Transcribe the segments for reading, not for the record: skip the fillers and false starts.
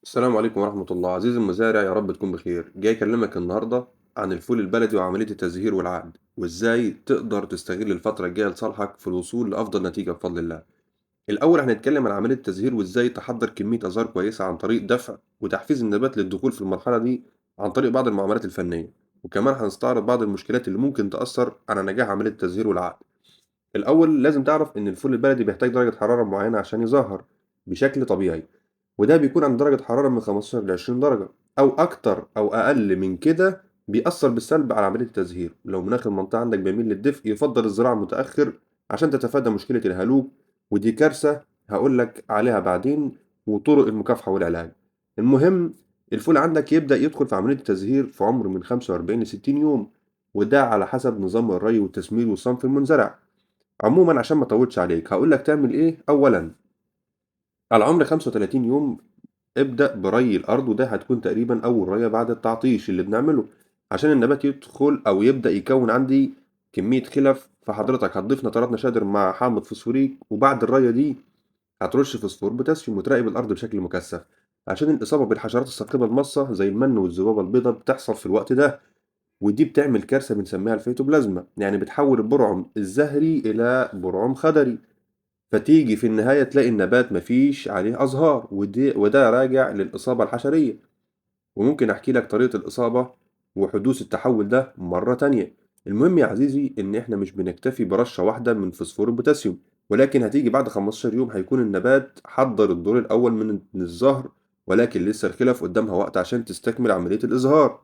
السلام عليكم ورحمة الله، عزيزي المزارع يا رب تكون بخير. جاي أكلمك النهاردة عن الفول البلدي وعملية التزهير والعقد، وإزاي تقدر تستغل الفترة الجاية لصالحك في الوصول لأفضل نتيجة بفضل الله. الأول هنتكلم عن عملية التزهير وإزاي تحضر كمية أزهار كويسة عن طريق دفع وتحفيز النبات للدخول في المرحلة دي عن طريق بعض المعاملات الفنية، وكمان هنستعرض بعض المشكلات اللي ممكن تأثر على نجاح عملية التزهير والعقد. الأول لازم تعرف إن الفول البلدي بيحتاج درجة حرارة معينة عشان يزهر بشكل طبيعي، وده بيكون عند درجة حرارة من 15 ل20 درجة، أو أكتر أو أقل من كده بيأثر بالسلب على عملية التزهير. لو مناخ المنطقة عندك بيميل للدفء يفضل الزراعة متأخر عشان تتفادى مشكلة الهالوب، ودي كارثة هقولك عليها بعدين، وطرق المكافحة والعلاج. المهم، الفول عندك يبدأ يدخل في عملية التزهير في عمر من 45 ل60 يوم، وده على حسب نظام الري والتسميد والصنف المنزرع. عموما عشان ما اطولش عليك هقولك تعمل ايه. اولا، على عمر 35 يوم ابدأ بري الأرض، وده هتكون تقريبا أول رية بعد التعطيش اللي بنعمله عشان النبات يدخل أو يبدأ يكون عندي كمية خلف. فحضرتك هتضيف نترات نشادر مع حامض فوسفوريك، وبعد الرية دي هترش فوسفور بوتاسيوم وتراقب الأرض بشكل مكثف عشان الإصابة بالحشرات الثاقبة المصة زي المن والذبابة البيضاء بتحصل في الوقت ده، ودي بتعمل كارثة بنسميها الفيتوبلازما، يعني بتحول البرعم الزهري إلى برعم خضري، فتيجي في النهاية تلاقي النبات مفيش عليه أزهار، وده راجع للإصابة الحشرية. وممكن أحكي لك طريقة الإصابة وحدوث التحول ده مرة تانية. المهم يا عزيزي إن إحنا مش بنكتفي برشة واحدة من فوسفور البوتاسيوم، ولكن هتيجي بعد 15 يوم هيكون النبات حضر الدور الأول من الزهر، ولكن لسه الخلف قدامها وقت عشان تستكمل عملية الإزهار.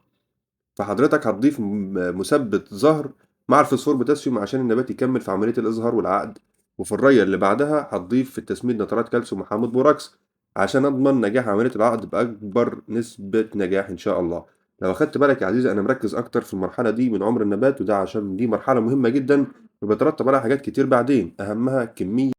فحضرتك هتضيف مثبت زهر مع الفوسفور بوتاسيوم عشان النبات يكمل في عملية الإزهار والعقد. وفي الرية اللي بعدها هتضيف في التسميد نترات كالسيوم وحامض بوراكس عشان أضمن نجاح عملية العقد بأكبر نسبة نجاح إن شاء الله. لو أخدت بالك يا عزيزي أنا مركز أكتر في المرحلة دي من عمر النبات، وده عشان دي مرحلة مهمة جدا وبيترتب عليها حاجات كتير بعدين، أهمها كمية